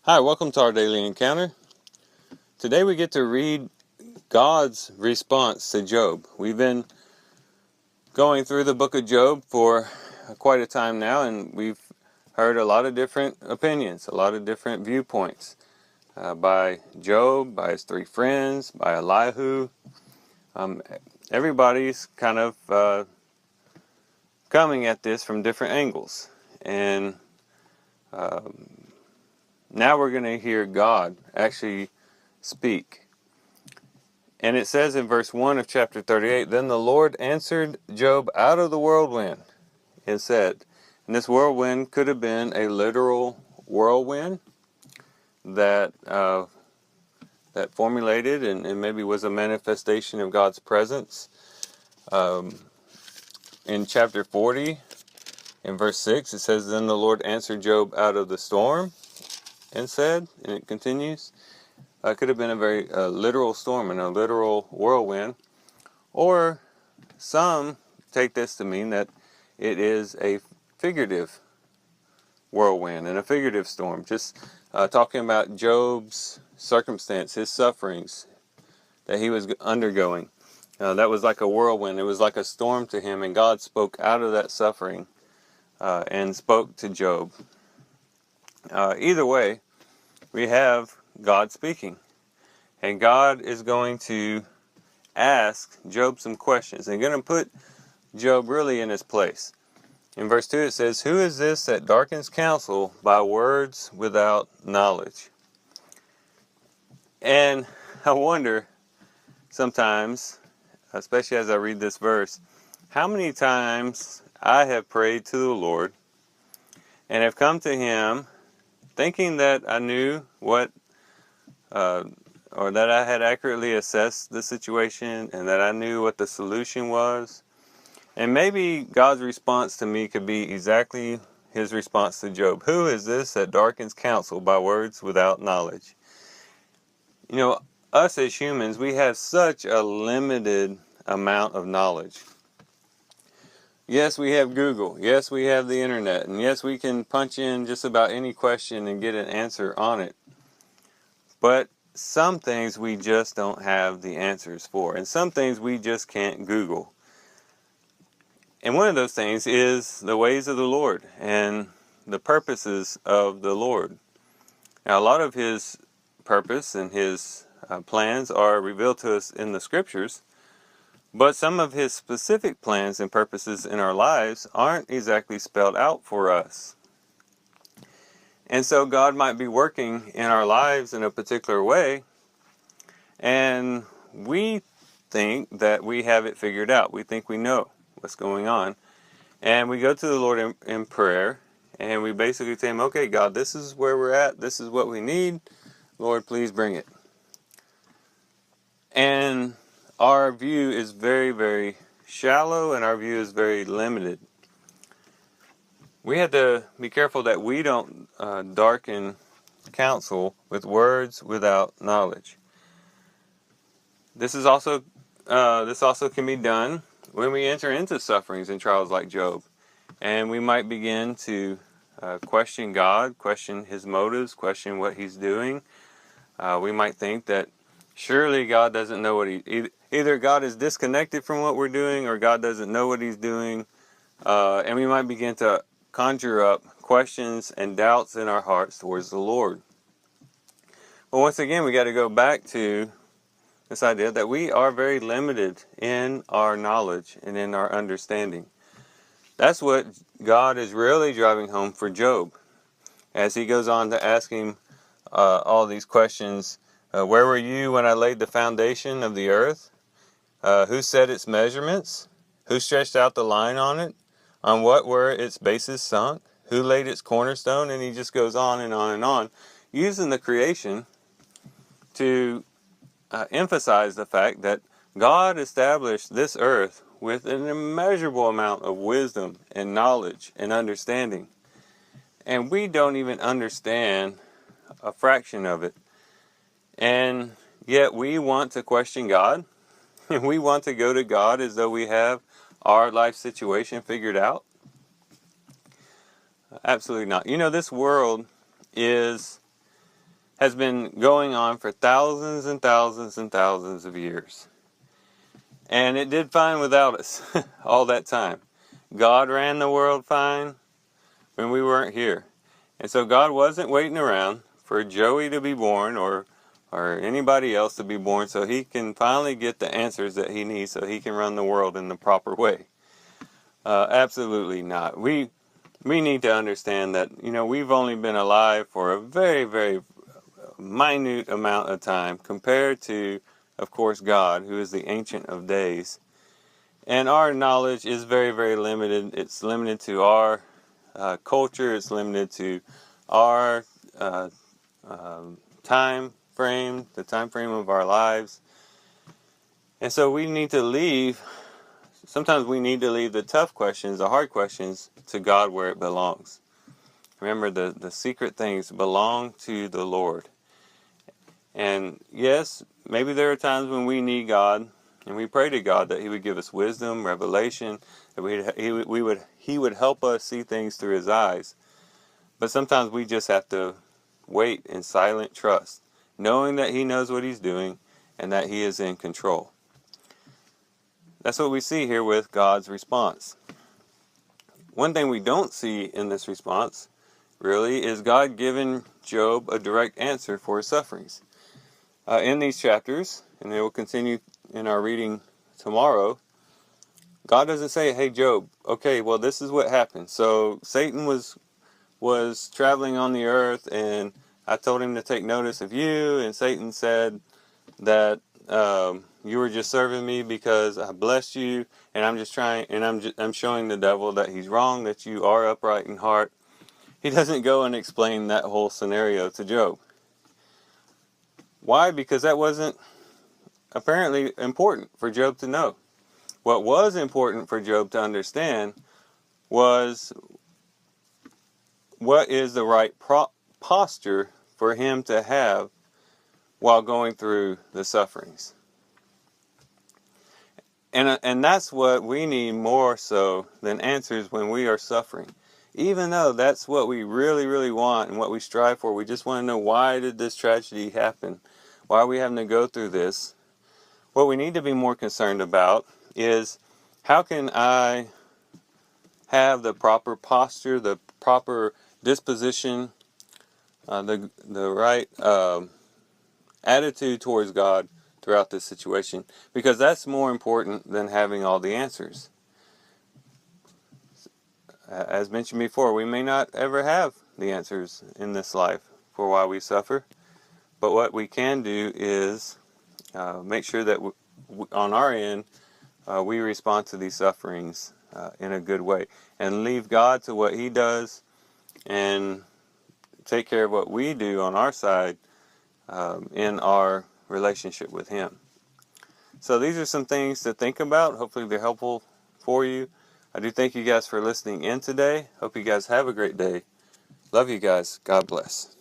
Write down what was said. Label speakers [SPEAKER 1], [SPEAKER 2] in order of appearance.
[SPEAKER 1] Hi, welcome to our daily encounter. Today we get to read God's response to Job. We've been going through the book of Job for quite a time now, and we've heard a lot of different opinions, a lot of different viewpoints by Job, by his three friends, by Elihu. Everybody's kind of coming at this from different angles. And now we're going to hear God actually speak. And it says in verse 1 of chapter 38, "Then the Lord answered Job out of the whirlwind and said," and this whirlwind could have been a literal whirlwind that formulated and maybe was a manifestation of God's presence. In chapter 40, in verse 6, it says, "Then the Lord answered Job out of the storm and said," and it continues. It could have been a very literal storm and a literal whirlwind. Or some take this to mean that it is a figurative whirlwind and a figurative storm, just talking about Job's circumstance, his sufferings that he was undergoing. That was like a whirlwind. It was like a storm to him, and God spoke out of that suffering and spoke to Job. Either way, we have God speaking, and God is going to ask Job some questions and going to put Job really in his place. In verse 2 it says, "Who is this that darkens counsel by words without knowledge?" And I wonder sometimes, especially as I read this verse, how many times I have prayed to the Lord and have come to Him thinking that I knew what, or that I had accurately assessed the situation and that I knew what the solution was. And maybe God's response to me could be exactly His response to Job. "Who is this that darkens counsel by words without knowledge?" You know, us as humans, we have such a limited amount of knowledge. Yes, we have Google. Yes, we have the internet. And yes, we can punch in just about any question and get an answer on it. But some things we just don't have the answers for. And some things we just can't Google. And one of those things is the ways of the Lord and the purposes of the Lord. Now, a lot of His purpose and His plans are revealed to us in the Scriptures, but some of His specific plans and purposes in our lives aren't exactly spelled out for us. And so God might be working in our lives in a particular way, and we think that we have it figured out. We think we know what's going on. And we go to the Lord in prayer, and we basically tell Him, "Okay, God, this is where we're at. This is what we need. Lord, please bring it." And our view is very, very shallow, and our view is very limited. We have to be careful that we don't darken counsel with words without knowledge. This also can be done when we enter into sufferings and trials like Job, and we might begin to question God, question His motives, question what He's doing. We might think that surely God doesn't know what either God is disconnected from what we're doing, or God doesn't know what He's doing, and we might begin to conjure up questions and doubts in our hearts towards the Lord. But once again, we got to go back to this idea that we are very limited in our knowledge and in our understanding. That's what God is really driving home for Job, as he goes on to ask him all these questions. Where were you when I laid the foundation of the earth? Who set its measurements? Who stretched out the line on it? On what were its bases sunk? Who laid its cornerstone? And he just goes on and on and on, using the creation to emphasize the fact that God established this earth with an immeasurable amount of wisdom and knowledge and understanding. And we don't even understand a fraction of it. And yet we want to question God. And we want to go to God as though we have our life situation figured out. Absolutely not. You know, this world is has been going on for thousands and thousands and thousands of years. And it did fine without us all that time. God ran the world fine when we weren't here. And so God wasn't waiting around for Joey to be born or anybody else to be born so he can finally get the answers that he needs so he can run the world in the proper way. Absolutely not. We need to understand that, we've only been alive for a very, very minute amount of time compared to, of course, God, who is the Ancient of Days. And our knowledge is very, very limited. It's limited to our culture. It's limited to our time frame, the time frame of our lives. And so sometimes we need to leave the tough questions, the hard questions, to God where it belongs. Remember, the secret things belong to the Lord. And yes, maybe there are times when we need God, and we pray to God that He would give us wisdom, revelation, that He would help us see things through His eyes. But sometimes we just have to wait in silent trust, knowing that He knows what He's doing and that He is in control. That's what we see here with God's response. One thing we don't see in this response, really, is God giving Job a direct answer for his sufferings. In these chapters, and it will continue in our reading tomorrow, God doesn't say, hey Job, okay, well this is what happened. So Satan was traveling on the earth and I told him to take notice of you, and Satan said that you were just serving me because I blessed you, and I'm showing the devil that he's wrong, that you are upright in heart. He doesn't go and explain that whole scenario to Job. Why? Because that wasn't apparently important for Job to know. What was important for Job to understand was what is the right posture for him to have while going through the sufferings. And that's what we need more so than answers when we are suffering. Even though that's what we really, really want and what we strive for, we just want to know, why did this tragedy happen? Why are we having to go through this? What we need to be more concerned about is, how can I have the proper posture, the proper disposition, the right attitude towards God throughout this situation, because that's more important than having all the answers. As mentioned before, we may not ever have the answers in this life for why we suffer, but what we can do is make sure that on our end we respond to these sufferings in a good way, and leave God to what He does, and take care of what we do on our side in our relationship with Him. So these are some things to think about. Hopefully they're helpful for you. I do thank you guys for listening in today. Hope you guys have a great day. Love you guys. God bless.